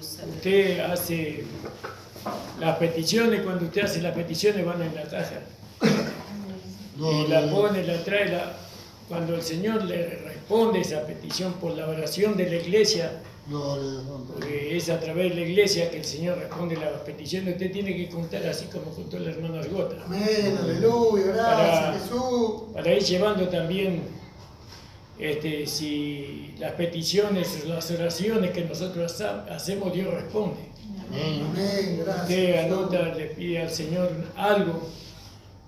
usted hace las peticiones, cuando usted hace las peticiones van en la caja. Y la pone, la trae, cuando el Señor le responde esa petición por la oración de la iglesia, porque es a través de la iglesia que el Señor responde las peticiones, usted tiene que contar así como contó la hermana Argota. Amén, aleluya, gracias Jesús. Para ir llevando también si las peticiones, las oraciones que nosotros hacemos, Dios responde. Amén, gracias. Usted anota, le pide al Señor algo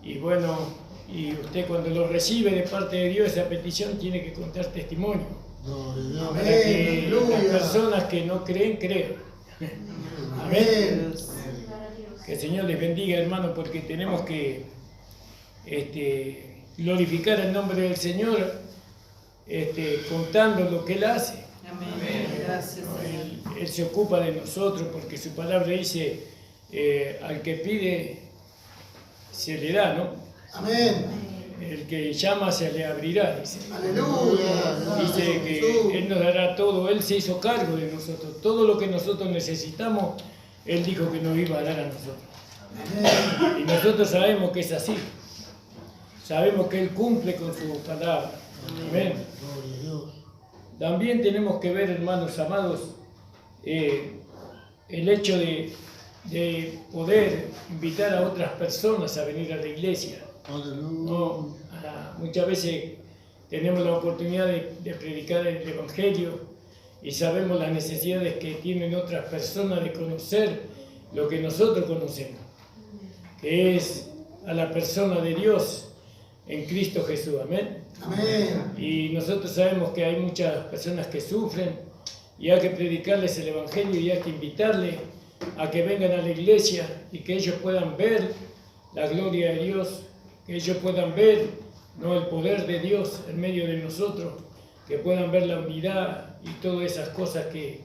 y bueno, y usted cuando lo recibe de parte de Dios esa petición tiene que contar testimonio. Para que las personas que no creen, crean. Amén. Que el Señor les bendiga, hermano, porque tenemos que glorificar el nombre del Señor contando lo que Él hace. Amén. Gracias. Él se ocupa de nosotros porque su palabra dice, al que pide se le da, ¿no? Amén. El que llama se le abrirá, dice. Aleluya. Dice que Él nos dará todo, Él se hizo cargo de nosotros. Todo lo que nosotros necesitamos, Él dijo que nos iba a dar a nosotros. Amén. Y nosotros sabemos que es así. Sabemos que Él cumple con su palabra. Amén. También tenemos que ver, hermanos amados, el hecho de poder invitar a otras personas a venir a la iglesia. No, muchas veces tenemos la oportunidad de predicar el Evangelio y sabemos las necesidades que tienen otras personas de conocer lo que nosotros conocemos, que es a la persona de Dios en Cristo Jesús. Amén. Amén. Y nosotros sabemos que hay muchas personas que sufren y hay que predicarles el Evangelio y hay que invitarles a que vengan a la iglesia y que ellos puedan ver la gloria de Dios, que ellos puedan ver el poder de Dios en medio de nosotros, que puedan ver la unidad y todas esas cosas que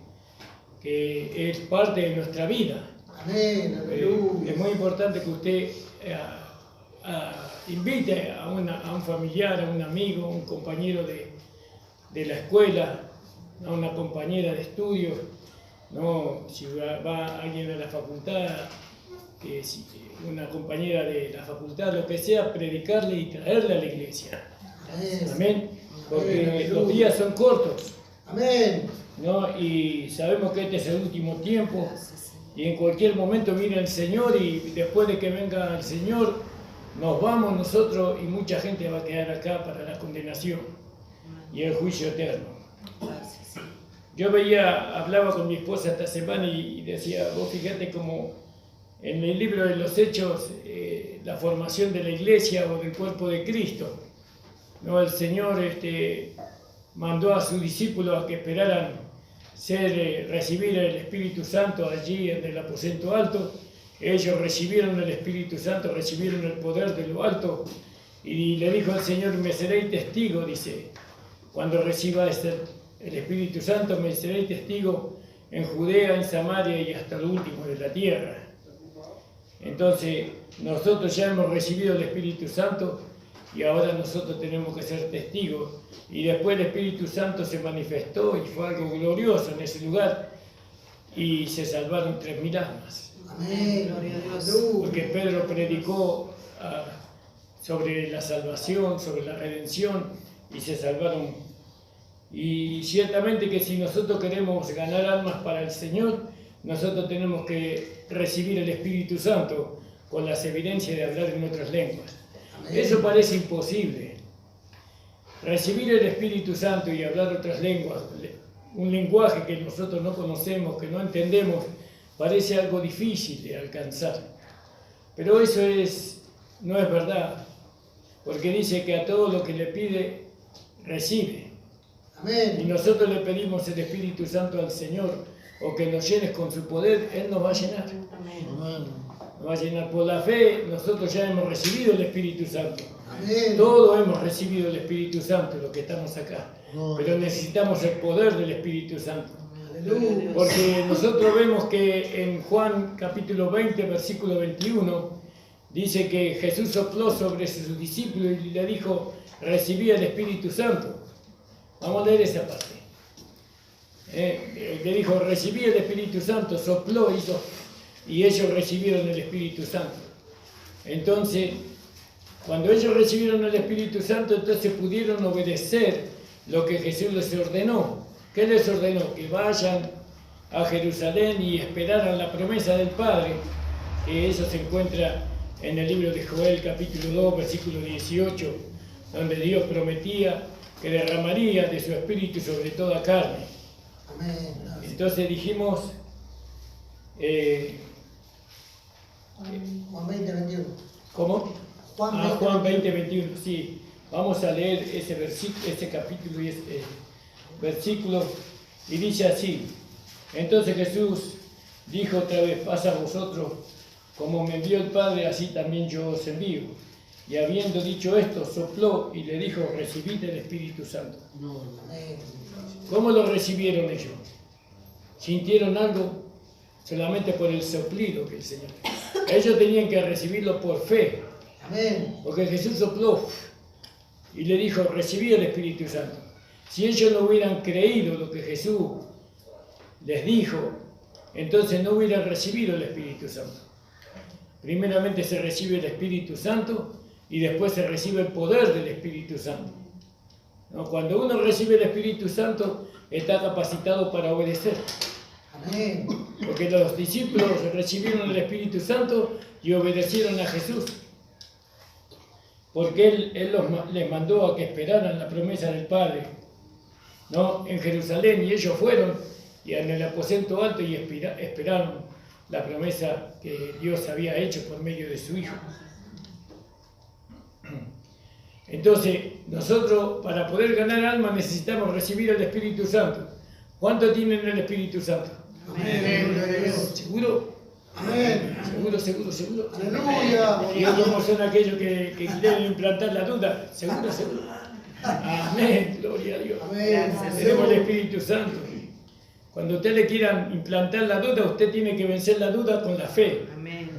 es parte de nuestra vida. Amén. Aleluya. Es muy importante que usted invite a un familiar, a un amigo, a un compañero de la escuela, a una compañera de estudio, no, si va alguien a la facultad, que si una compañera de la facultad, lo que sea, predicarle y traerle a la iglesia. Amén. Porque los días son cortos. Amén. ¿No? Y sabemos que este es el último tiempo y en cualquier momento viene el Señor y después de que venga el Señor nos vamos nosotros y mucha gente va a quedar acá para la condenación y el juicio eterno. Yo hablaba con mi esposa esta semana y decía, vos fíjate como en el libro de los Hechos, la formación de la iglesia o del cuerpo de Cristo, ¿no? El Señor mandó a sus discípulos a que esperaran recibir el Espíritu Santo allí en el aposento alto. Ellos recibieron el Espíritu Santo, recibieron el poder de lo alto y le dijo al Señor, me seréis testigo, dice, cuando reciba el Espíritu Santo, me seréis testigo en Judea, en Samaria y hasta lo último de la tierra. Entonces, nosotros ya hemos recibido el Espíritu Santo y ahora nosotros tenemos que ser testigos. Y después el Espíritu Santo se manifestó y fue algo glorioso en ese lugar y se salvaron 3.000 almas. Amén. Gloria a Dios. Porque Pedro predicó sobre la salvación, sobre la redención y se salvaron. Y ciertamente que si nosotros queremos ganar almas para el Señor, nosotros tenemos que recibir el Espíritu Santo con las evidencias de hablar en otras lenguas. Amén. Eso parece imposible. Recibir el Espíritu Santo y hablar otras lenguas, un lenguaje que nosotros no conocemos, que no entendemos, parece algo difícil de alcanzar. Pero eso no es verdad, porque dice que a todo lo que le pide, recibe. Amén. Y nosotros le pedimos el Espíritu Santo al Señor, o que nos llenes con su poder, Él nos va a llenar. Amén. Nos va a llenar por la fe, nosotros ya hemos recibido el Espíritu Santo. Amén. Todos hemos recibido el Espíritu Santo, los que estamos acá. No. Pero necesitamos el poder del Espíritu Santo. Aleluya. Porque nosotros vemos que en Juan capítulo 20, versículo 21, dice que Jesús sopló sobre sus discípulos y le dijo, recibí el Espíritu Santo. Vamos a leer esa parte. Le dijo, recibí el Espíritu Santo, sopló, hizo, y ellos recibieron el Espíritu Santo. Entonces, cuando ellos recibieron el Espíritu Santo, entonces pudieron obedecer lo que Jesús les ordenó. ¿Qué les ordenó? Que vayan a Jerusalén y esperaran la promesa del Padre, que eso se encuentra en el libro de Joel, capítulo 2, versículo 18, donde Dios prometía que derramaría de su Espíritu sobre toda carne. Amén. Entonces dijimos, Juan 20, 21. ¿cómo? Juan 20, 21, sí. Vamos a leer ese versículo, ese capítulo y ese versículo, y dice así. Entonces Jesús dijo otra vez, pasa a vosotros, como me envió el Padre, así también yo os envío. Y habiendo dicho esto, sopló y le dijo, recibid el Espíritu Santo. Amén. ¿Cómo lo recibieron ellos? ¿Sintieron algo? Solamente por el soplido que el Señor. Ellos tenían que recibirlo por fe. Amén. Porque Jesús sopló y le dijo, recibí el Espíritu Santo. Si ellos no hubieran creído lo que Jesús les dijo, entonces no hubieran recibido el Espíritu Santo. Primeramente se recibe el Espíritu Santo y después se recibe el poder del Espíritu Santo. ¿No? Cuando uno recibe el Espíritu Santo, está capacitado para obedecer. Amén. Porque los discípulos recibieron el Espíritu Santo y obedecieron a Jesús. Porque Él les mandó a que esperaran la promesa del Padre, ¿no? En Jerusalén, y ellos fueron y en el aposento alto y esperaron la promesa que Dios había hecho por medio de su Hijo. Entonces, nosotros para poder ganar alma necesitamos recibir el Espíritu Santo. ¿Cuánto tienen el Espíritu Santo? Amén. ¿Seguro? Amén. ¿Seguro? Aleluya. Y como son aquellos que quieren implantar la duda. ¿Seguro? Amén, gloria a Dios. Amén. Tenemos el Espíritu Santo. Cuando usted le quieran implantar la duda, usted tiene que vencer la duda con la fe. Amén.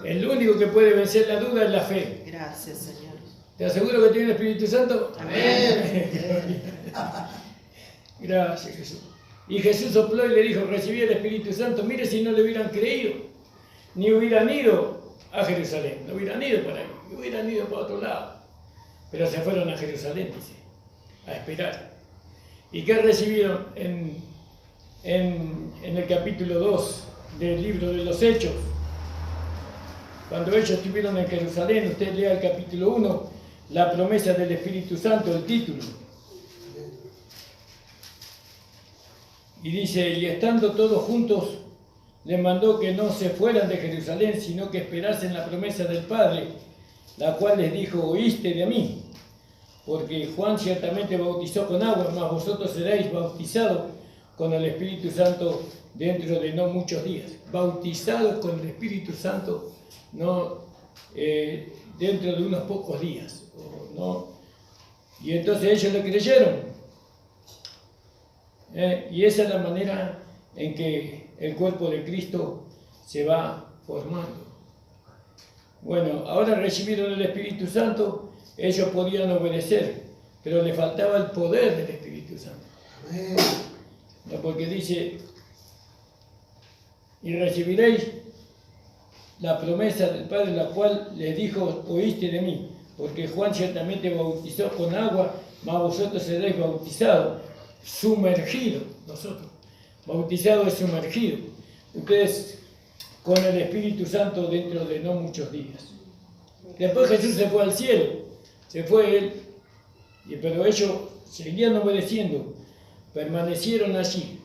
El único que puede vencer la duda es la fe. Gracias, Señor. ¿Te aseguro que tiene el Espíritu Santo? Amén. Gracias, Jesús. Y Jesús sopló y le dijo, recibí el Espíritu Santo. Mire si no le hubieran creído, ni hubieran ido a Jerusalén, no hubieran ido para ahí, hubieran ido para otro lado. Pero se fueron a Jerusalén, dice, a esperar. ¿Y qué recibieron en el capítulo 2 del libro de los Hechos? Cuando ellos estuvieron en Jerusalén, usted lea el capítulo 1, la promesa del Espíritu Santo, el título. Y dice, y estando todos juntos, les mandó que no se fueran de Jerusalén, sino que esperasen la promesa del Padre, la cual les dijo, oíste de mí, porque Juan ciertamente bautizó con agua, mas vosotros seréis bautizados con el Espíritu Santo dentro de no muchos días. Bautizados con el Espíritu Santo no dentro de unos pocos días. ¿No? Y entonces ellos le creyeron. Y esa es la manera en que el cuerpo de Cristo se va formando. Bueno, ahora recibieron el Espíritu Santo, ellos podían obedecer, pero le faltaba el poder del Espíritu Santo. ¿No? Porque dice, y recibiréis la promesa del Padre, la cual les dijo, oíste de mí, porque Juan ciertamente bautizó con agua, mas vosotros seréis bautizados, sumergidos, nosotros, bautizados es sumergido, ustedes con el Espíritu Santo dentro de no muchos días. Después Jesús se fue al cielo, se fue Él, pero ellos seguían obedeciendo, permanecieron allí,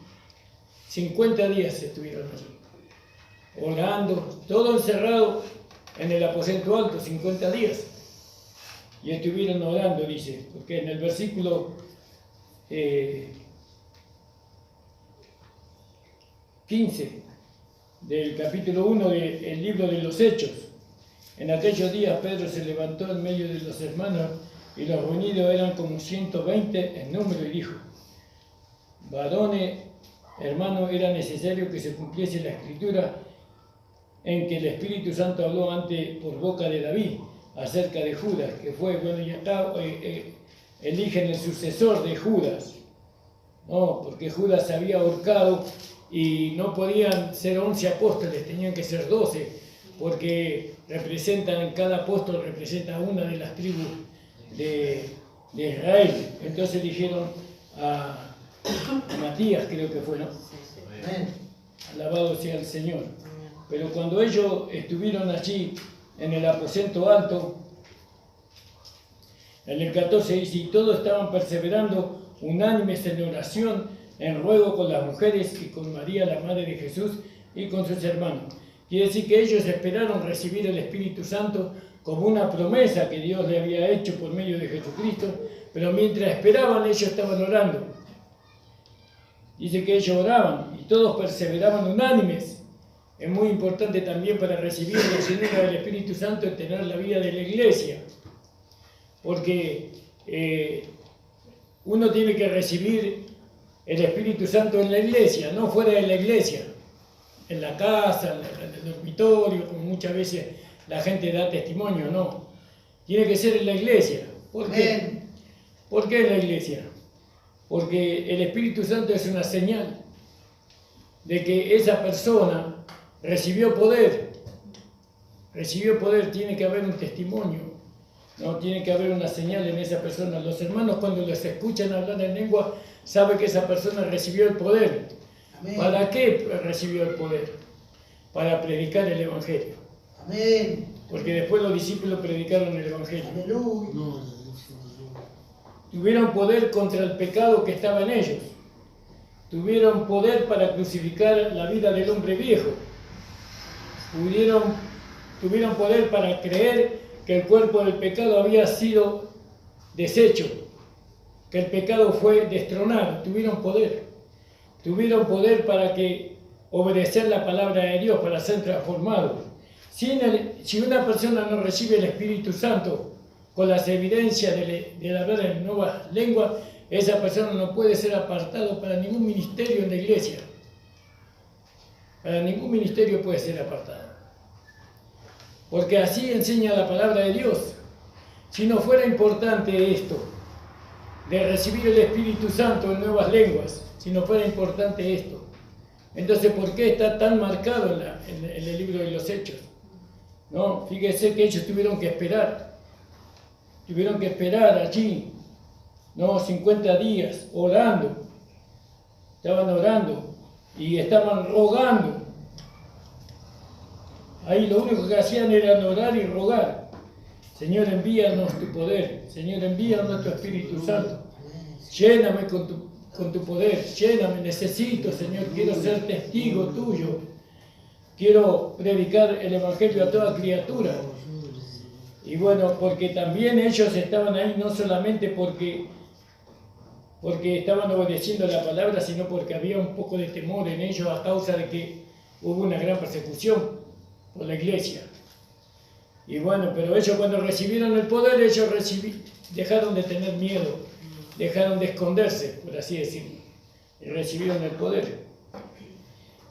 50 días estuvieron allí, orando, todo encerrado en el aposento alto, 50 días, y estuvieron orando, dice, porque en el versículo 15 del capítulo 1 del libro de los Hechos, en aquellos días Pedro se levantó en medio de los hermanos y los reunidos eran como 120 en número y dijo, varones, hermanos, era necesario que se cumpliese la escritura en que el Espíritu Santo habló antes por boca de David acerca de Judas, que fue, bueno, y acá eligen el sucesor de Judas, No, porque Judas se había ahorcado y no podían ser 11 apóstoles, tenían que ser 12, porque cada apóstol representa una de las tribus de Israel. Entonces dijeron a Matías, creo que fue, ¿no? Alabado sea el Señor. Pero cuando ellos estuvieron allí en el aposento alto, en el 14 dice, y todos estaban perseverando unánimes en oración, en ruego con las mujeres y con María, la madre de Jesús, y con sus hermanos. Quiere decir que ellos esperaron recibir el Espíritu Santo como una promesa que Dios le había hecho por medio de Jesucristo, pero mientras esperaban ellos estaban orando. Dice que ellos oraban y todos perseveraban unánimes. Es muy importante también para recibir la llenura del Espíritu Santo y tener la vida de la iglesia, porque uno tiene que recibir el Espíritu Santo en la iglesia, no fuera de la iglesia, en la casa, en el dormitorio, como muchas veces la gente da testimonio, no. Tiene que ser en la iglesia. ¿Por qué? ¿Por qué en la iglesia? Porque el Espíritu Santo es una señal de que esa persona recibió poder. Recibió poder, tiene que haber un testimonio, no tiene que haber una señal en esa persona. Los hermanos cuando los escuchan hablar en lengua saben que esa persona recibió el poder. Amén. ¿Para qué recibió el poder? Para predicar el Evangelio. Amén. Porque después los discípulos predicaron el Evangelio. Aleluya. Tuvieron poder contra el pecado que estaba en ellos. Tuvieron poder para crucificar la vida del hombre viejo. Tuvieron poder para creer que el cuerpo del pecado había sido deshecho, que el pecado fue destronado. Tuvieron poder. Tuvieron poder para obedecer la palabra de Dios, para ser transformados. Si una persona no recibe el Espíritu Santo con las evidencias de hablar en nuevas lenguas, esa persona no puede ser apartado para ningún ministerio en la iglesia. Para ningún ministerio puede ser apartado. Porque así enseña la palabra de Dios. Si no fuera importante esto, de recibir el Espíritu Santo en nuevas lenguas, si no fuera importante esto, entonces ¿por qué está tan marcado en el libro de los Hechos? No, fíjese que ellos tuvieron que esperar allí, no, 50 días, orando, estaban orando y estaban rogando. Ahí lo único que hacían era orar y rogar. Señor, envíanos tu poder, Señor, envíanos tu Espíritu Santo, lléname con tu poder, lléname, necesito, Señor, quiero ser testigo tuyo, quiero predicar el Evangelio a toda criatura. Y bueno, porque también ellos estaban ahí no solamente porque estaban obedeciendo la palabra, sino porque había un poco de temor en ellos a causa de que hubo una gran persecución por la iglesia. Y bueno, pero ellos cuando recibieron el poder, ellos dejaron de tener miedo, dejaron de esconderse, por así decirlo, y recibieron el poder.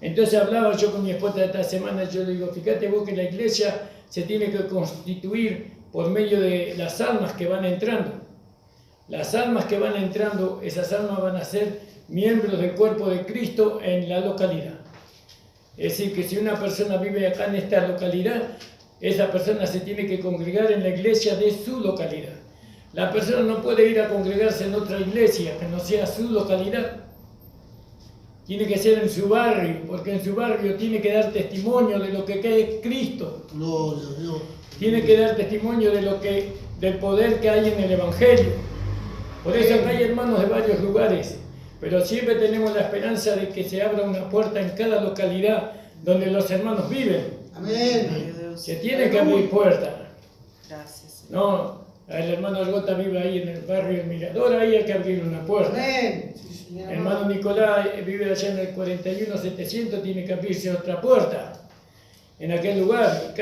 Entonces hablaba yo con mi esposa esta semana, yo le digo, fíjate vos que la iglesia se tiene que constituir por medio de las almas que van entrando. Las almas que van entrando, esas almas van a ser miembros del cuerpo de Cristo en la localidad. Es decir, que si una persona vive acá en esta localidad, esa persona se tiene que congregar en la iglesia de su localidad. La persona no puede ir a congregarse en otra iglesia que no sea su localidad. Tiene que ser en su barrio, porque en su barrio tiene que dar testimonio de lo que es Cristo. Tiene que dar testimonio del poder que hay en el Evangelio. Por eso acá hay hermanos de varios lugares, pero siempre tenemos la esperanza de que se abra una puerta en cada localidad donde los hermanos viven. Amén. Se tiene que abrir puerta. Gracias. No, el hermano Argota vive ahí en el barrio del Mirador, ahí hay que abrir una puerta. Amén. El hermano Nicolás vive allá en el 41-700, tiene que abrirse otra puerta en aquel lugar.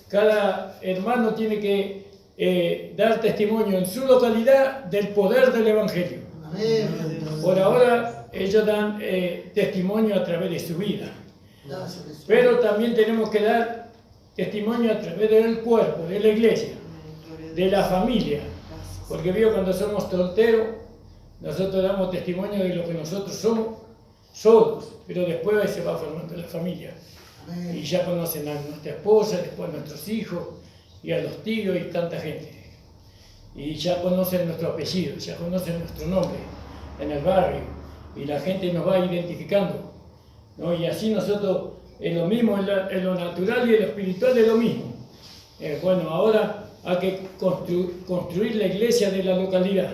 Cada hermano tiene que dar testimonio en su localidad del poder del Evangelio. Amén. Por ahora ellos dan testimonio a través de su vida. Pero también tenemos que dar testimonio a través del cuerpo, de la iglesia, de la familia. Porque veo cuando somos solteros, nosotros damos testimonio de lo que nosotros somos solos, pero después se va formando la familia. Y ya conocen a nuestra esposa, después a nuestros hijos, y a los tíos y tanta gente. Y ya conocen nuestro apellido, ya conocen nuestro nombre en el barrio, y la gente nos va identificando, ¿no? Y así nosotros, es lo mismo, en lo natural y en lo espiritual es lo mismo. Bueno, ahora hay que construir la iglesia de la localidad.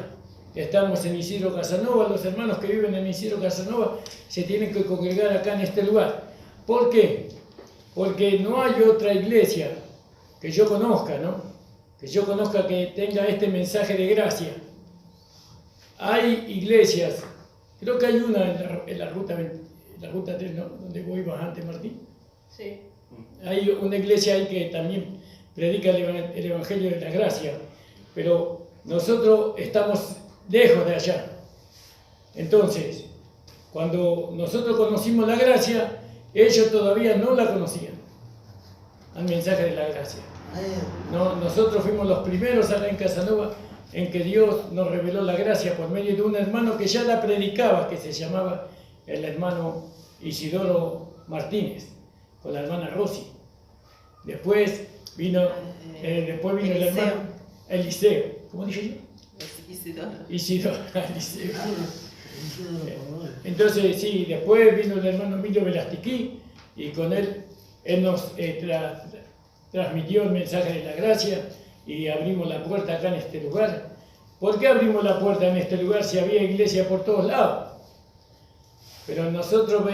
Estamos en Isidro Casanova, los hermanos que viven en Isidro Casanova se tienen que congregar acá en este lugar. ¿Por qué? Porque no hay otra iglesia que yo conozca, ¿no? Que yo conozca que tenga este mensaje de gracia. Hay iglesias, creo que hay una en la ruta 3, ¿no? Donde vos ibas antes, Martín. Sí. Hay una iglesia ahí que también predica el Evangelio de la Gracia, pero nosotros estamos lejos de allá. Entonces, cuando nosotros conocimos la gracia, ellos todavía no la conocían, al mensaje de la gracia. No, nosotros fuimos los primeros acá en Casanova en que Dios nos reveló la gracia por medio de un hermano que ya la predicaba, que se llamaba el hermano Isidoro Martínez, con la hermana Rosy. Después vino el hermano Eliseo. ¿Cómo dije yo? Isidoro, Eliseo. Entonces, sí, después vino el hermano Emilio Velastiquí y con él nos transmitió el mensaje de la gracia y abrimos la puerta acá en este lugar. ¿Por qué abrimos la puerta en este lugar si había iglesia por todos lados? Pero nosotros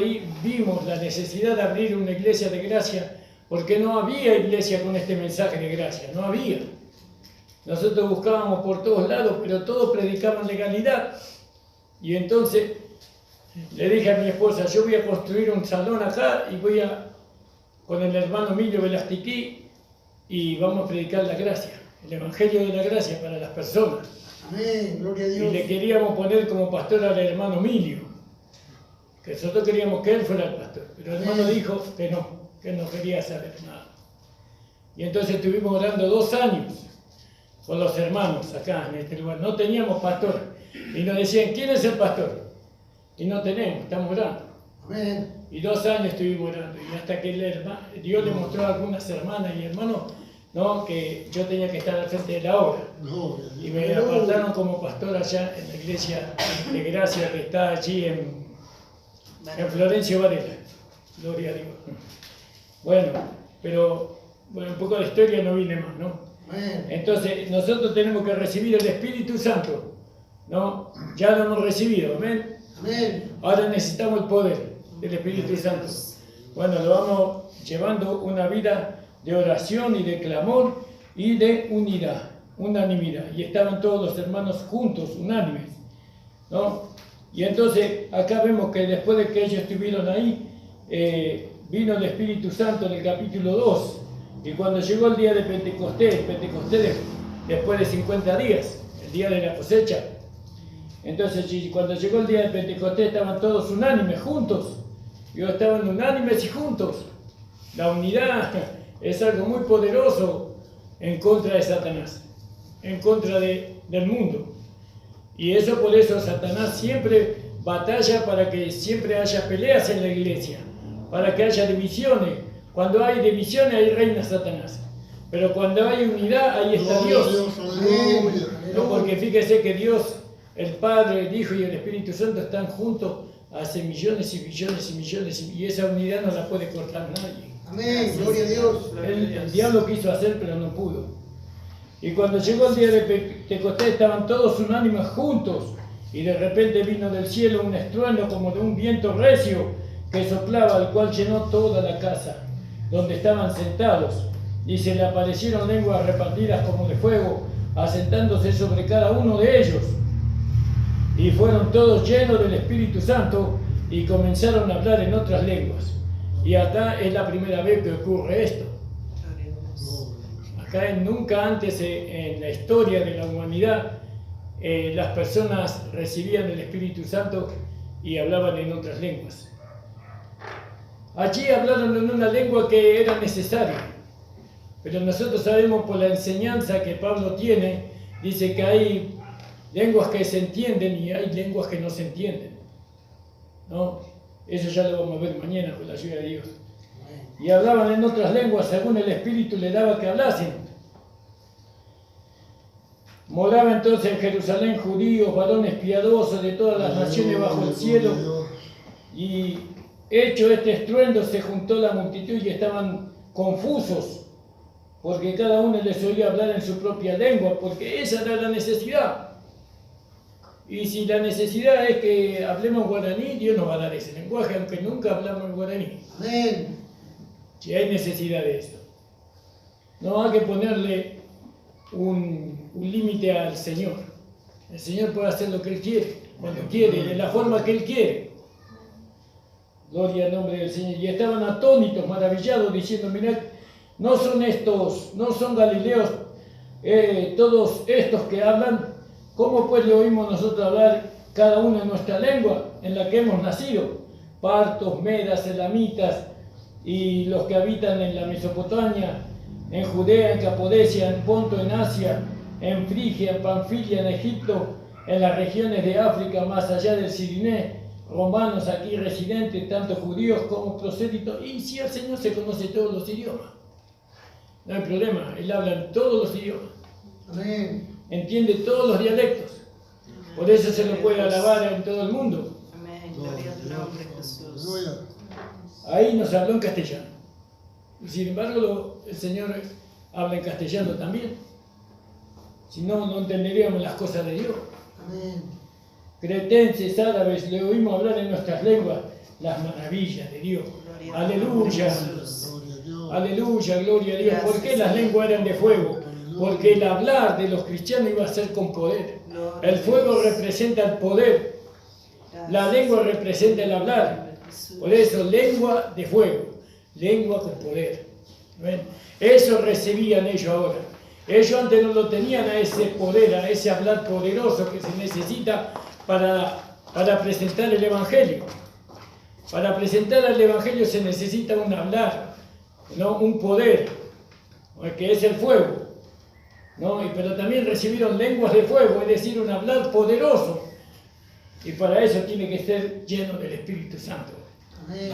vimos la necesidad de abrir una iglesia de gracia porque no había iglesia con este mensaje de gracia, no había. Nosotros buscábamos por todos lados, pero todos predicaban legalidad. Y entonces le dije a mi esposa, yo voy a construir un salón acá y voy con el hermano Emilio Velastiquí y vamos a predicar la gracia, el Evangelio de la gracia para las personas. Amén, gloria a Dios. Y le queríamos poner como pastor al hermano Emilio, que nosotros queríamos que él fuera el pastor, pero el hermano dijo que no quería saber nada. Y entonces estuvimos orando 2 años con los hermanos acá en este lugar. No teníamos pastor. Y nos decían, ¿quién es el pastor? Y no tenemos, estamos orando. Amén. Y 2 años estuvimos orando. Y hasta que Dios le mostró a algunas hermanas y hermanos, ¿no?, que yo tenía que estar al frente de la obra. Y me apartaron como pastor allá en la iglesia de Gracia que está allí en Florencio Varela. Gloria a Dios. Bueno, pero un poco de historia no vine más, ¿no? Entonces, nosotros tenemos que recibir el Espíritu Santo, ¿no? Ya lo hemos recibido, ¿amén? Amén. Ahora necesitamos el poder del Espíritu Santo. Bueno, lo vamos llevando una vida de oración y de clamor y de unanimidad. Y estaban todos los hermanos juntos, unánimes, ¿no? Y entonces, acá vemos que después de que ellos estuvieron ahí, vino el Espíritu Santo en el capítulo 2. Y cuando llegó el día de Pentecostés, después de 50 días, el día de la cosecha, entonces cuando llegó el día de Pentecostés estaban todos unánimes, juntos. Ellos estaban unánimes y juntos. La unidad es algo muy poderoso en contra de Satanás, en contra del mundo. Y por eso Satanás siempre batalla para que siempre haya peleas en la iglesia, para que haya divisiones. Cuando hay divisiones, ahí reina Satanás. Pero cuando hay unidad, ahí está Dios. No, porque fíjese que Dios, el Padre, el Hijo y el Espíritu Santo están juntos hace millones y millones y millones. Y esa unidad no la puede cortar nadie. Amén, gloria a Dios. El diablo quiso hacer, pero no pudo. Y cuando llegó el día de Pentecostés, estaban todos unánimes juntos. Y de repente vino del cielo un estruendo como de un viento recio que soplaba, el cual llenó toda la casa donde estaban sentados, y se le aparecieron lenguas repartidas como de fuego, asentándose sobre cada uno de ellos. Y fueron todos llenos del Espíritu Santo y comenzaron a hablar en otras lenguas. Y acá es la primera vez que ocurre esto. Acá nunca antes en la historia de la humanidad las personas recibían el Espíritu Santo y hablaban en otras lenguas. Allí hablaron en una lengua que era necesaria, pero nosotros sabemos por la enseñanza que Pablo tiene, dice que hay lenguas que se entienden y hay lenguas que no se entienden, ¿no? Eso ya lo vamos a ver mañana con la ayuda de Dios. Y hablaban en otras lenguas según el Espíritu le daba que hablasen. Moraba entonces en Jerusalén judíos, varones piadosos de todas las naciones bajo el cielo. Y hecho este estruendo se juntó la multitud y estaban confusos, porque cada uno les oía hablar en su propia lengua, porque esa era la necesidad. Y si la necesidad es que hablemos guaraní, Dios nos va a dar ese lenguaje, aunque nunca hablamos en guaraní. Amén. Si hay necesidad de esto. No hay que ponerle un límite al Señor. El Señor puede hacer lo que Él quiere, cuando quiere, de la forma que Él quiere. Gloria al nombre del Señor. Y estaban atónitos, maravillados, diciendo, mirad, no son galileos todos estos que hablan. ¿Cómo pues le oímos nosotros hablar cada uno en nuestra lengua en la que hemos nacido? Partos, medas, elamitas y los que habitan en la Mesopotamia, en Judea, en Capadocia, en Ponto, en Asia, en Frigia, en Panfilia, en Egipto, en las regiones de África, más allá del Cirineo, romanos aquí residentes, tanto judíos como prosélitos, y si el Señor se conoce todos los idiomas, no hay problema, Él habla en todos los idiomas. Amén. Entiende todos los dialectos, por eso se lo puede alabar en todo el mundo. Amén. Gloria a tu nombre, Jesús. Ahí nos habló en castellano. Y sin embargo, el Señor habla en castellano también. Si no, no entenderíamos las cosas de Dios. Amén. Cretenses, árabes, le oímos hablar en nuestras lenguas las maravillas de Dios. Gloria Aleluya. Jesús. Aleluya, gloria a Dios. ¿Por qué las lenguas eran de fuego? Porque el hablar de los cristianos iba a ser con poder. El fuego representa el poder. La lengua representa el hablar. Por eso, lengua de fuego. Lengua con poder. ¿Ven? Eso recibían ellos ahora. Ellos antes no lo tenían a ese poder, a ese hablar poderoso que se necesita para presentar el Evangelio. Para presentar el Evangelio se necesita un hablar, ¿no? Un poder, que es el fuego, ¿no? Pero también recibieron lenguas de fuego, es decir, un hablar poderoso. Y para eso tiene que ser lleno del Espíritu Santo. Amén.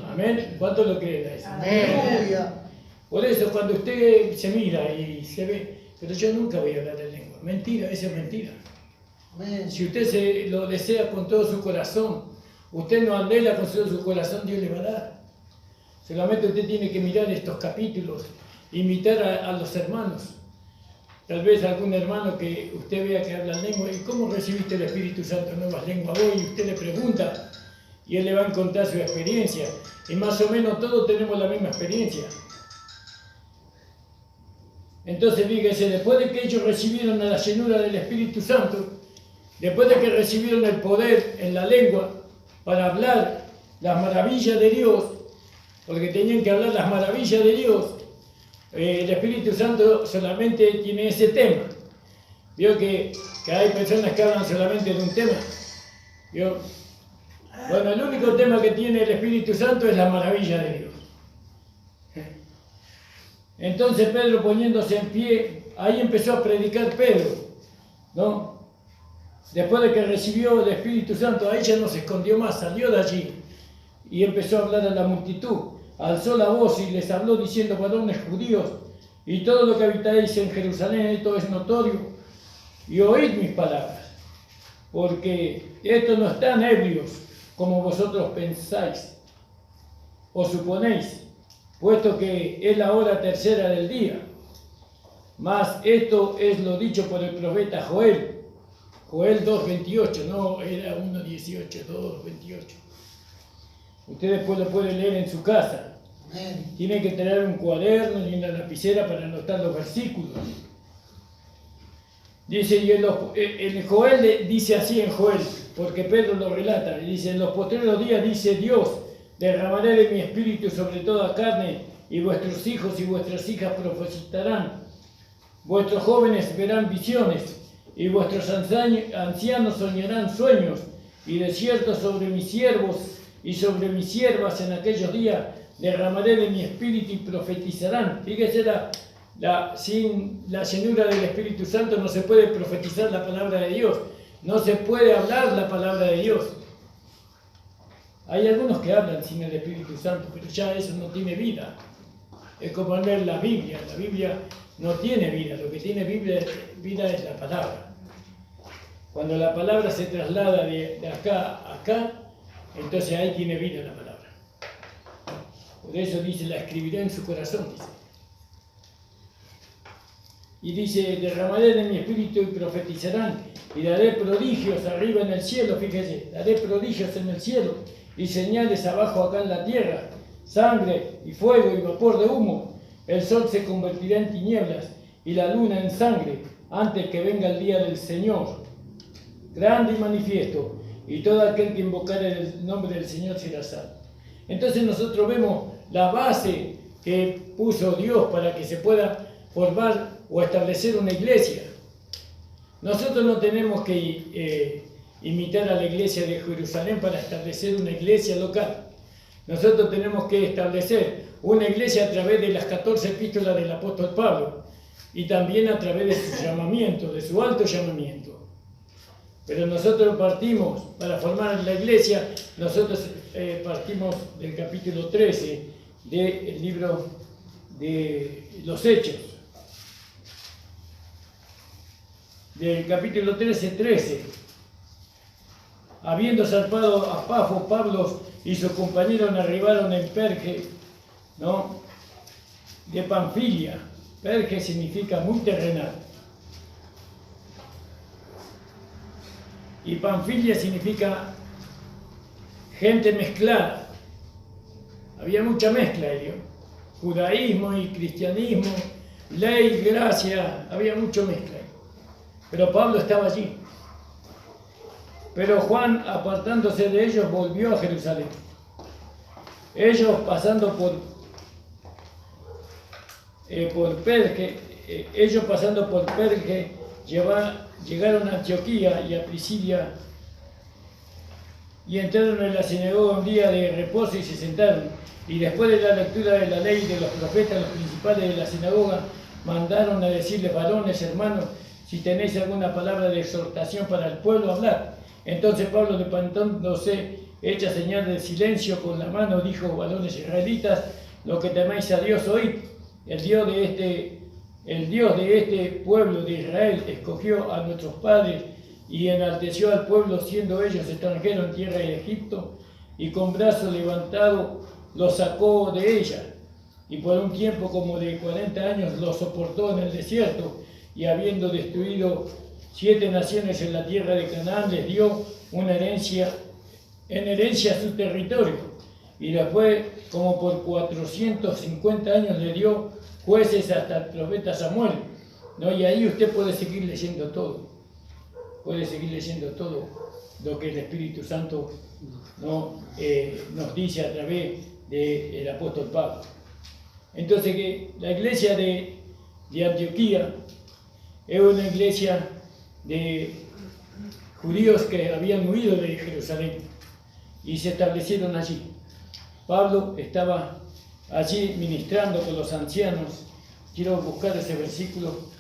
Amén. ¿Cuánto lo creen a eso? Aleluya. Por eso cuando usted se mira y se ve, pero yo nunca voy a hablar en lengua. Mentira, eso es mentira. Amén. Si usted se lo desea con todo su corazón, usted no anhela con todo su corazón, Dios le va a dar. Solamente usted tiene que mirar estos capítulos, imitar a los hermanos. Tal vez algún hermano que usted vea que habla lengua, ¿y cómo recibiste el Espíritu Santo en nuevas lenguas hoy? Y usted le pregunta, y él le va a contar su experiencia. Y más o menos todos tenemos la misma experiencia. Entonces fíjense, después de que ellos recibieron la llenura del Espíritu Santo, después de que recibieron el poder en la lengua para hablar las maravillas de Dios, porque tenían que hablar las maravillas de Dios, el Espíritu Santo solamente tiene ese tema. Vio que hay personas que hablan solamente de un tema. ¿Vio? Bueno, el único tema que tiene el Espíritu Santo es la maravilla de Dios. Entonces Pedro, poniéndose en pie, ahí empezó a predicar Pedro, ¿no? Después de que recibió el Espíritu Santo, ahí ya no se escondió más, salió de allí y empezó a hablar a la multitud. Alzó la voz y les habló diciendo, varones judíos, y todo lo que habitáis en Jerusalén, esto es notorio, y oíd mis palabras, porque estos no están ebrios como vosotros pensáis o suponéis, puesto que es la hora tercera del día. Mas esto es lo dicho por el profeta Joel. Joel 2.28, no era 1.18, 2.28. Usted después lo puede leer en su casa. Amén. Tiene que tener un cuaderno y una lapicera para anotar los versículos. Dice, y en Joel dice así en Joel, porque Pedro lo relata, y dice, en los postreros días dice Dios, derramaré de mi espíritu sobre toda carne, y vuestros hijos y vuestras hijas profetizarán, vuestros jóvenes verán visiones, y vuestros ancianos soñarán sueños, y de cierto sobre mis siervos y sobre mis siervas en aquellos días derramaré de mi espíritu y profetizarán. Fíjese sin la llenura del Espíritu Santo no se puede profetizar la palabra de Dios, no se puede hablar la palabra de Dios. Hay algunos que hablan sin el Espíritu Santo, pero ya eso no tiene vida. Es como leer la Biblia no tiene vida, lo que tiene vida es la palabra. Cuando la palabra se traslada de acá a acá, entonces ahí tiene vida la palabra. Por eso dice, la escribiré en su corazón, dice. Y dice, derramaré de mi espíritu y profetizarán, y daré prodigios arriba en el cielo, fíjese, daré prodigios en el cielo, y señales abajo acá en la tierra, sangre y fuego y vapor de humo. El sol se convertirá en tinieblas y la luna en sangre antes que venga el día del Señor, grande y manifiesto, y todo aquel que invocare el nombre del Señor será salvo. Entonces nosotros vemos la base que puso Dios para que se pueda formar o establecer una iglesia. Nosotros no tenemos que imitar a la iglesia de Jerusalén para establecer una iglesia local. Nosotros tenemos que establecer una iglesia a través de las 14 epístolas del apóstol Pablo y también a través de su llamamiento, de su alto llamamiento. Pero nosotros partimos, para formar la iglesia, nosotros partimos del capítulo 13 del libro de los Hechos. Del capítulo 13. Habiendo zarpado a Pafo, Pablo y sus compañeros arribaron en Perge, ¿no?, de Panfilia. Perge significa muy terrenal. Y Panfilia significa gente mezclada. Había mucha mezcla ahí, judaísmo y cristianismo, ley, gracia, había mucha mezcla. Pero Pablo estaba allí. Pero Juan, apartándose de ellos, volvió a Jerusalén. Ellos pasando por Perge, llegaron a Antioquía y a Pisidia y entraron en la sinagoga un día de reposo y se sentaron. Y después de la lectura de la ley de los profetas, los principales de la sinagoga mandaron a decirles: varones, hermanos, si tenéis alguna palabra de exhortación para el pueblo, hablad. Entonces Pablo, levantándose, hecha señal de silencio con la mano, dijo: varones israelitas, lo que temáis a Dios, oíd. El Dios de este pueblo de Israel escogió a nuestros padres y enalteció al pueblo, siendo ellos extranjeros en tierra de Egipto, y con brazo levantado los sacó de ella. Y por un tiempo como de 40 años los soportó en el desierto, y habiendo destruido 7 naciones en la tierra de Canaán, les dio en herencia su territorio. Y después, como por 450 años, le dio jueces hasta el profeta Samuel, ¿no? Y ahí usted puede seguir leyendo todo. Puede seguir leyendo todo lo que el Espíritu Santo, ¿no?, nos dice a través del apóstol Pablo. Entonces, que la iglesia de Antioquía es una iglesia de judíos que habían huido de Jerusalén y se establecieron allí. Pablo estaba allí ministrando con los ancianos. Quiero buscar ese versículo.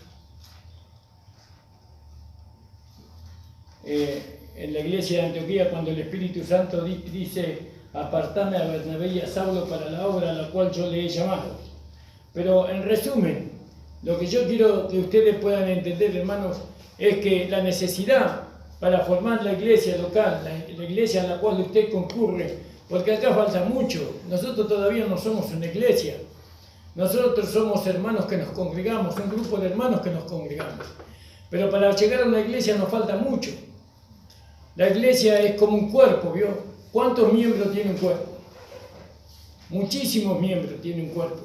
En la iglesia de Antioquía, cuando el Espíritu Santo dice: apartame a Bernabé y a Saulo para la obra a la cual yo le he llamado. Pero en resumen, lo que yo quiero que ustedes puedan entender, hermanos, es que la necesidad para formar la iglesia local, la iglesia a la cual usted concurre, porque acá falta mucho. Nosotros todavía no somos una iglesia. Nosotros somos hermanos que nos congregamos, un grupo de hermanos que nos congregamos. Pero para llegar a una iglesia nos falta mucho. La iglesia es como un cuerpo, ¿vio? ¿Cuántos miembros tiene un cuerpo? Muchísimos miembros tiene un cuerpo,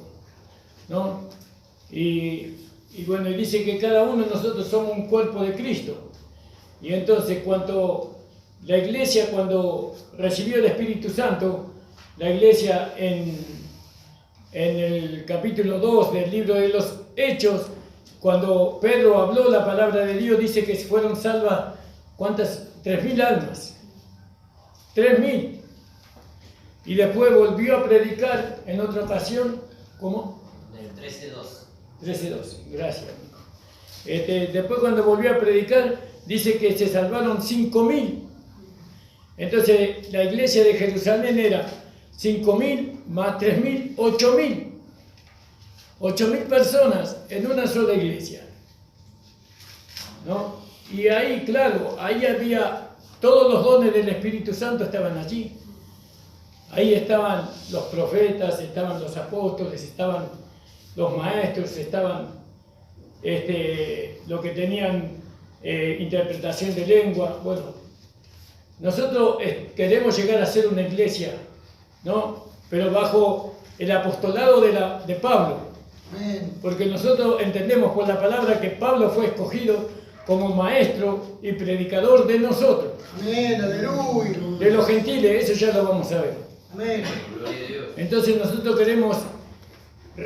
¿no? Y bueno, dice que cada uno de nosotros somos un cuerpo de Cristo. Y entonces, la iglesia, cuando recibió el Espíritu Santo, la iglesia en el capítulo 2 del libro de los Hechos, cuando Pedro habló la palabra de Dios, dice que fueron salvas, ¿cuántas? 3.000 almas. 3.000. Y después volvió a predicar en otra ocasión, ¿cómo? Del 13:2. 13:12. Gracias, amigo. Después cuando volvió a predicar, dice que se salvaron 5.000. Entonces la iglesia de Jerusalén era 5.000 más 3.000, 8.000. 8.000 personas en una sola iglesia, ¿no? Y ahí, claro, ahí había todos los dones del Espíritu Santo estaban allí. Ahí estaban los profetas, estaban los apóstoles, estaban los maestros, estaban los que tenían interpretación de lengua. Bueno, nosotros queremos llegar a ser una iglesia, ¿no? Pero bajo el apostolado de Pablo. Amén. Porque nosotros entendemos por la palabra que Pablo fue escogido como maestro y predicador de nosotros. Amén. Aleluya. De los gentiles, eso ya lo vamos a ver. Amén. Entonces nosotros queremos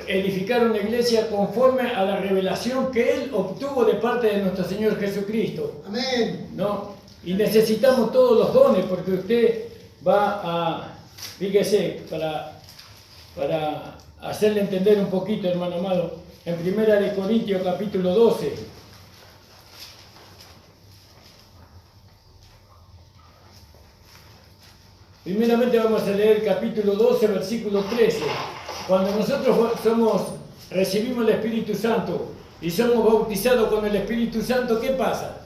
edificar una iglesia conforme a la revelación que Él obtuvo de parte de nuestro Señor Jesucristo, Amén. ¿no? Y necesitamos todos los dones, porque usted va a, fíjese, para hacerle entender un poquito, hermano amado, en 1 Corintios capítulo 12. Primeramente vamos a leer capítulo 12, versículo 13. Cuando nosotros recibimos el Espíritu Santo y somos bautizados con el Espíritu Santo, ¿qué pasa?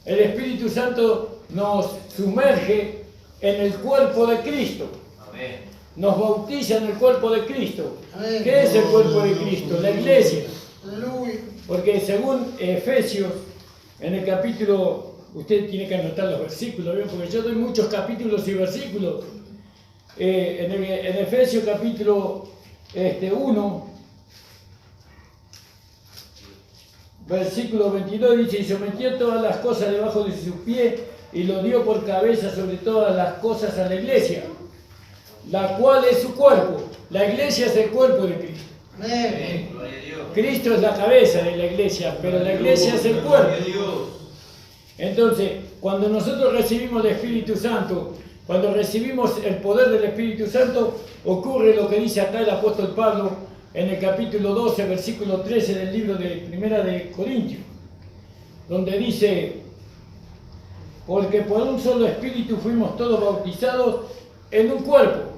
El Espíritu Santo nos sumerge en el cuerpo de Cristo. Amén. Nos bautiza en el cuerpo de Cristo. Amén. ¿Qué es el cuerpo de Cristo? La iglesia. Aleluya. Porque según Efesios, en el capítulo, usted tiene que anotar los versículos, ¿bien? Porque yo doy muchos capítulos y versículos. En Efesios capítulo 1, versículo 22 dice: y sometió todas las cosas debajo de sus pies y lo dio por cabeza sobre todas las cosas a la iglesia, la cual es su cuerpo. La iglesia es el cuerpo de Cristo. Amén. Gloria a Dios. Cristo es la cabeza de la iglesia, pero la iglesia es el cuerpo. Gloria a Dios. Entonces, cuando nosotros recibimos el Espíritu Santo, cuando recibimos el poder del Espíritu Santo, ocurre lo que dice acá el apóstol Pablo en el capítulo 12, versículo 13 del libro de 1 Corintios, donde dice: porque por un solo Espíritu fuimos todos bautizados en un cuerpo.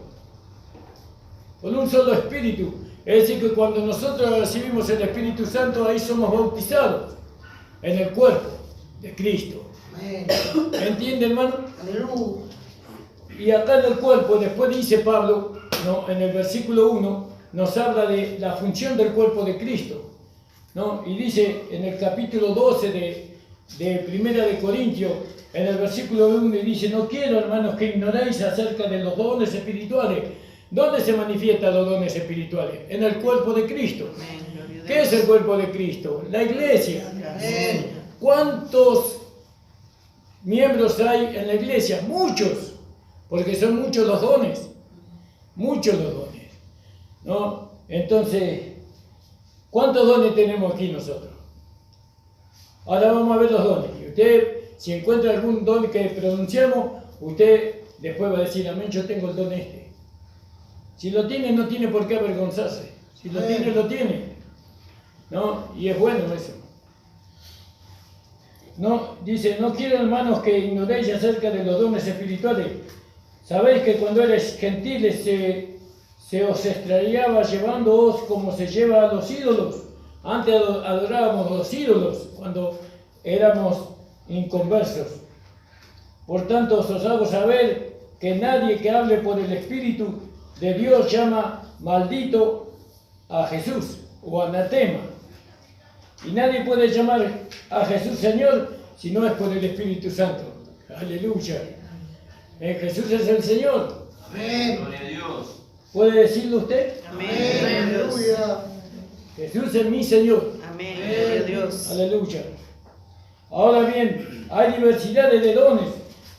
Por un solo Espíritu. Es decir, que cuando nosotros recibimos el Espíritu Santo, ahí somos bautizados en el cuerpo de Cristo. Amén. ¿Entiende, hermano? Aleluya. Y acá en el cuerpo, después dice Pablo, ¿no? En el versículo 1, nos habla de la función del cuerpo de Cristo, ¿no? Y dice en el capítulo 12 de 1 Corintios, en el versículo 1, dice: no quiero, hermanos, que ignoréis acerca de los dones espirituales. ¿Dónde se manifiestan los dones espirituales? En el cuerpo de Cristo. ¿Qué es el cuerpo de Cristo? La iglesia. Amén. ¿Cuántos miembros hay en la iglesia? Muchos, porque son muchos los dones, ¿no? Entonces, ¿cuántos dones tenemos aquí nosotros? Ahora vamos a ver los dones. Y usted, si encuentra algún don que pronunciamos, usted después va a decir: amén, yo tengo el don este. Si lo tiene, no tiene por qué avergonzarse. Si lo tiene, lo tiene, ¿no? Y es bueno eso. No, dice: no quiero, hermanos, que ignoréis acerca de los dones espirituales. Sabéis que cuando eres gentiles se os extraviaba llevándoos como se lleva a los ídolos. Antes adorábamos a los ídolos cuando éramos inconversos. Por tanto, os hago saber que nadie que hable por el Espíritu de Dios llama maldito a Jesús o anatema. Y nadie puede llamar a Jesús Señor si no es por el Espíritu Santo. Aleluya. Jesús es el Señor. Amén. Gloria a Dios. ¿Puede decirlo usted? Amén. Aleluya. Jesús es mi Señor. Amén. Gloria a Dios. Aleluya. Ahora bien, hay diversidad de dones,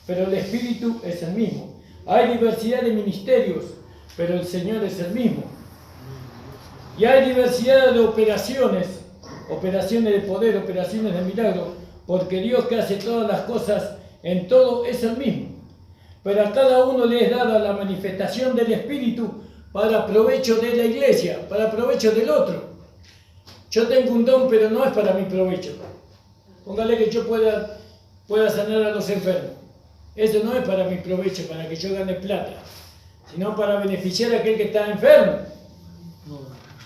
pero el Espíritu es el mismo. Hay diversidad de ministerios, pero el Señor es el mismo. Y hay diversidad de operaciones de poder, operaciones de milagro, porque Dios, que hace todas las cosas en todo, es el mismo. Pero a cada uno le es dada la manifestación del Espíritu para provecho de la iglesia, para provecho del otro. yo tengo un don, pero no es para mi provecho. Póngale que yo pueda sanar a los enfermos. Eso no es para mi provecho, para que yo gane plata, sino para beneficiar a aquel que está enfermo.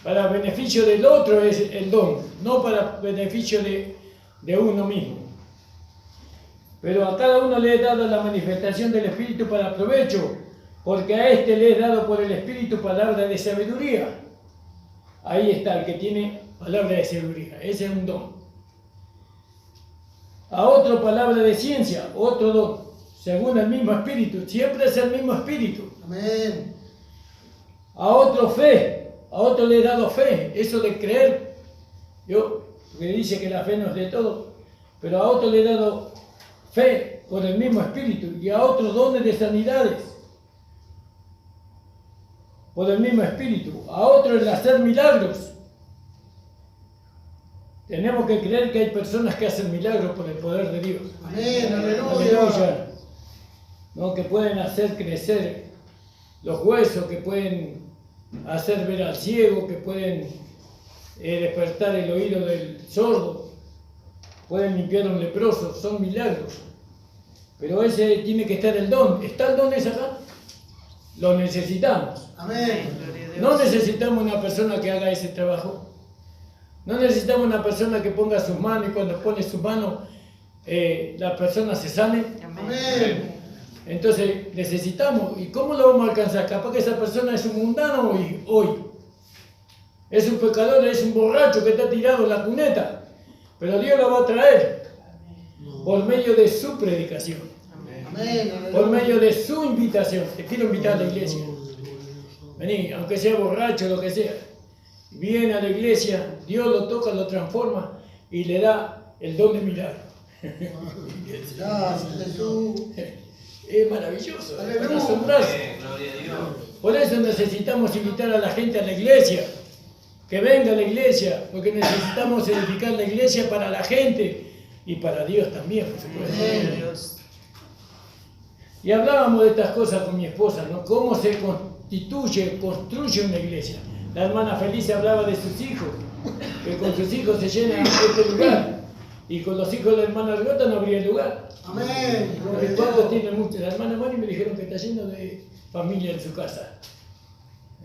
Para beneficio del otro es el don, no para beneficio de uno mismo. Pero a cada uno le he dado la manifestación del Espíritu para provecho, porque a este le he dado por el Espíritu palabra de sabiduría. Ahí está el que tiene palabra de sabiduría, ese es un don. A otro palabra de ciencia, otro don, según el mismo Espíritu, siempre es el mismo Espíritu. Amén. A otro fe, a otro le he dado fe, eso de creer, porque dice que la fe no es de todo, pero a otro le he dado fe por el mismo Espíritu, y a otros dones de sanidades por el mismo Espíritu, a otro el hacer milagros. Tenemos que creer que hay personas que hacen milagros por el poder de Dios. Amén. Aleluya. ¿No? Que pueden hacer crecer los huesos, que pueden hacer ver al ciego, que pueden despertar el oído del sordo, pueden limpiar a un leproso, son milagros. Pero ese tiene que estar el don. ¿Está el don ese acá? Lo necesitamos. Amén. No necesitamos una persona que haga ese trabajo. No necesitamos una persona que ponga sus manos y cuando pone sus manos la persona se sane. Amén. Entonces necesitamos. ¿Y cómo lo vamos a alcanzar? Capaz que esa persona es un mundano hoy. Es un pecador, es un borracho que está tirado en la cuneta. Pero Dios lo va a traer por medio de su predicación. Amén. Por medio de su invitación. Te quiero invitar a la iglesia. Vení, aunque sea borracho, lo que sea. Viene a la iglesia, Dios lo toca, lo transforma y le da el don de milagro. Gracias, Jesús. Es maravilloso, es para Aleluya. asombrarse. Gloria a Dios. Por eso necesitamos invitar a la gente a la iglesia, que venga a la iglesia, porque necesitamos edificar la iglesia para la gente y para Dios también, por supuesto. Y hablábamos de estas cosas con mi esposa, ¿no? Cómo se construye una iglesia. La hermana Felicia hablaba de sus hijos, que con sus hijos se llena este lugar, y con los hijos de la hermana Argota no habría lugar. Amén. Porque ¿cuántos tienen muchos? La hermana Mari me dijeron que está lleno de familia en su casa.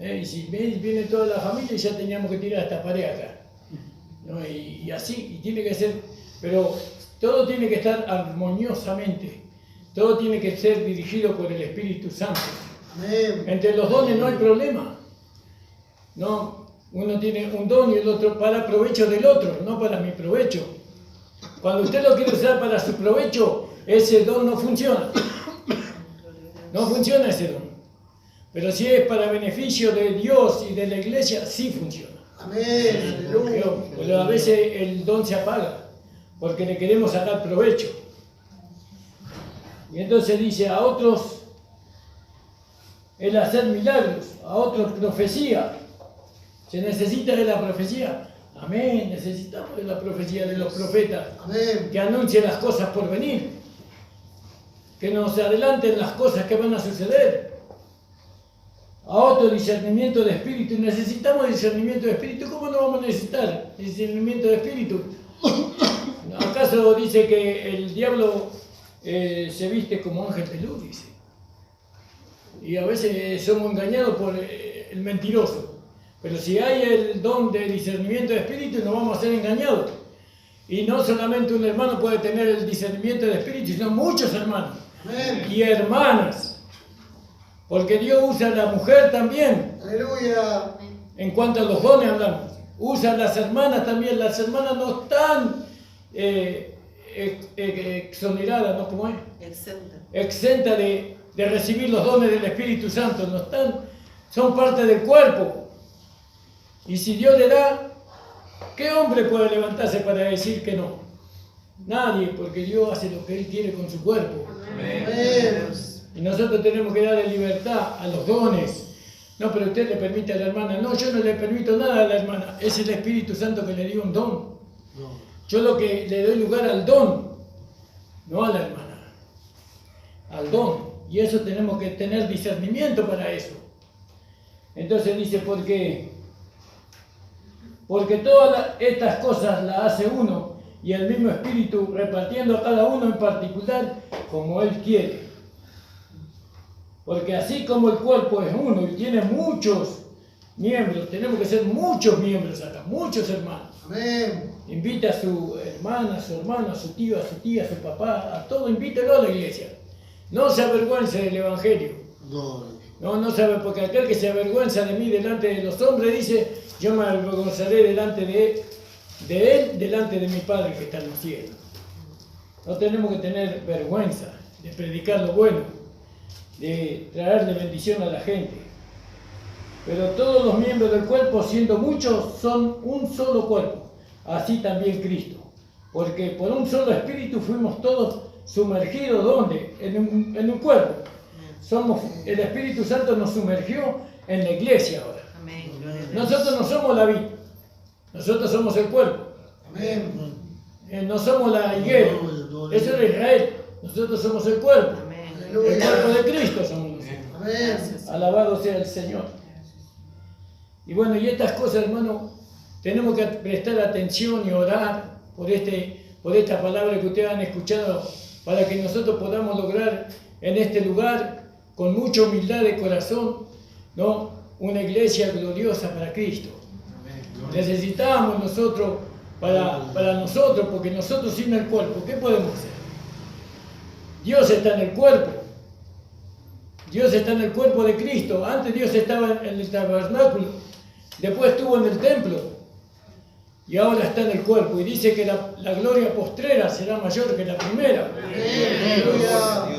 Y si viene toda la familia, ya teníamos que tirar esta pared acá. ¿No? Y así, y tiene que ser, pero todo tiene que estar armoniosamente, todo tiene que ser dirigido por el Espíritu Santo. Amén. Entre los dones no hay problema. No, uno tiene un don y el otro para provecho del otro, no para mi provecho. Cuando usted lo quiere usar para su provecho, ese don no funciona. No funciona ese don. Pero si es para beneficio de Dios y de la iglesia, sí funciona. Amén. Aleluya. Pero a veces el don se apaga, porque le queremos sacar provecho. Y entonces dice, a otros el hacer milagros, a otros profecía. ¿Se necesita de la profecía? Amén, necesitamos de la profecía de los profetas. Amén. Que anuncien las cosas por venir. Que nos adelanten las cosas que van a suceder. A otro discernimiento de espíritu. Necesitamos discernimiento de espíritu. ¿Cómo no vamos a necesitar discernimiento de espíritu? ¿Acaso dice que el diablo se viste como ángel de luz? Dice. Y a veces somos engañados por el mentiroso. Pero si hay el don de discernimiento de espíritu, no vamos a ser engañados. Y no solamente un hermano puede tener el discernimiento de espíritu, sino muchos hermanos. Amén. Y hermanas. Porque Dios usa a la mujer también. Aleluya. En cuanto a los dones hablamos. Usa a las hermanas también. Las hermanas no están exoneradas, ¿no? ¿Cómo es? Exenta de recibir los dones del Espíritu Santo. No están, son parte del cuerpo. Y si Dios le da, ¿qué hombre puede levantarse para decir que no? Nadie, porque Dios hace lo que Él quiere con su cuerpo. Amén. Y nosotros tenemos que darle libertad a los dones. No, pero usted le permite a la hermana. No, yo no le permito nada a la hermana. Es el Espíritu Santo que le dio un don. Yo lo que le doy lugar al don, no a la hermana. Al don. Y eso tenemos que tener discernimiento para eso. Entonces dice, porque porque todas estas cosas las hace uno y el mismo Espíritu repartiendo a cada uno en particular como Él quiere. Porque así como el cuerpo es uno y tiene muchos miembros, tenemos que ser muchos miembros acá, muchos hermanos. Amén. Invita a su hermana, a su hermano, a su tío, a su tía, a su papá, a todo, invítelo a la iglesia. No se avergüence del Evangelio. No sabe, porque aquel que se avergüenza de mí delante de los hombres dice, yo me avergonzaré delante de él, delante de mi Padre que está en los cielos. No tenemos que tener vergüenza de predicar lo bueno, de traerle bendición a la gente. Pero todos los miembros del cuerpo, siendo muchos, son un solo cuerpo. Así también Cristo. Porque por un solo espíritu fuimos todos sumergidos, ¿dónde? En un cuerpo. El Espíritu Santo nos sumergió en la iglesia ahora. Amén. Nosotros no somos la vid, nosotros somos el cuerpo. Amén. No somos la higuera, eso era Israel. Nosotros somos el cuerpo. Amén. El cuerpo de Cristo somos nosotros. Amén. Alabado sea el Señor. Y bueno, y estas cosas, hermano, tenemos que prestar atención y orar por esta palabra que ustedes han escuchado, para que nosotros podamos lograr en este lugar, con mucha humildad de corazón, ¿no?, una iglesia gloriosa para Cristo. Necesitamos nosotros, para nosotros, porque nosotros sin el cuerpo, ¿qué podemos hacer? Dios está en el cuerpo. Dios está en el cuerpo de Cristo. Antes Dios estaba en el tabernáculo, después estuvo en el templo y ahora está en el cuerpo. Y dice que la gloria postrera será mayor que la primera.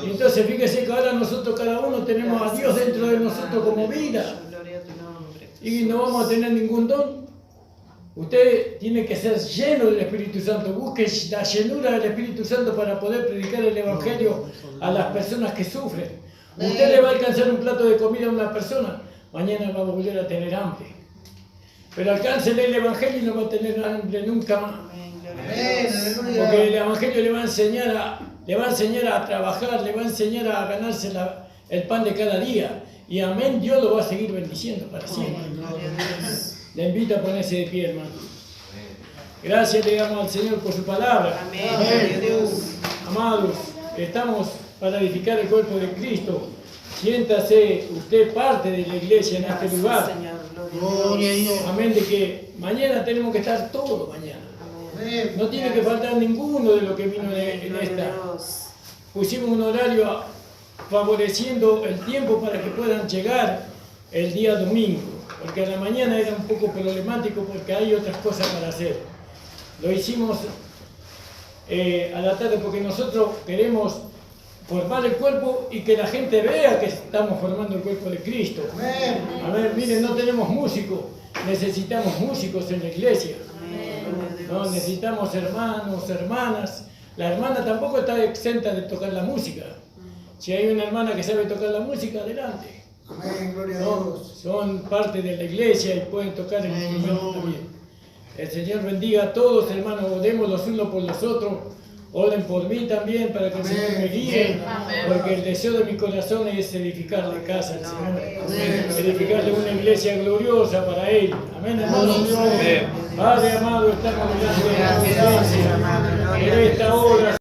Y entonces fíjese que ahora nosotros cada uno tenemos a Dios dentro de nosotros como vida. Y no vamos a tener ningún don. Usted tiene que ser lleno del Espíritu Santo. Busque la llenura del Espíritu Santo para poder predicar el Evangelio a las personas que sufren. Usted le va a alcanzar un plato de comida a una persona, mañana va a volver a tener hambre. Pero alcáncele el Evangelio y no va a tener hambre nunca más. Porque el Evangelio le va a enseñar a trabajar, le va a enseñar a ganarse el pan de cada día. Y amén, Dios lo va a seguir bendiciendo para siempre. Le invito a ponerse de pie, hermano. Gracias le damos al Señor por su palabra. Amén. Amados, estamos para edificar el cuerpo de Cristo. Siéntase usted parte de la iglesia en este lugar. Amén, de que mañana tenemos que estar todos mañana. No tiene que faltar ninguno de lo que vino en esta. Pusimos un horario favoreciendo el tiempo para que puedan llegar el día domingo, porque a la mañana era un poco problemático porque hay otras cosas para hacer. Lo hicimos a la tarde porque nosotros queremos formar el cuerpo y que la gente vea que estamos formando el cuerpo de Cristo. A ver, miren, no tenemos músicos, necesitamos músicos en la iglesia. No, necesitamos hermanos, hermanas. La hermana tampoco está exenta de tocar la música. Si hay una hermana que sabe tocar la música, adelante. Amén, gloria a No, Dios. son parte de la iglesia y pueden tocar el instrumento también. El Señor bendiga a todos, hermanos. Oremos los unos por los otros. Oren por mí también para que el Señor me guíe. Porque el deseo de mi corazón es edificarle casa al Señor. Edificarle una iglesia gloriosa para Él. Amén, hermanos. Padre amado, estamos mirando en esta hora.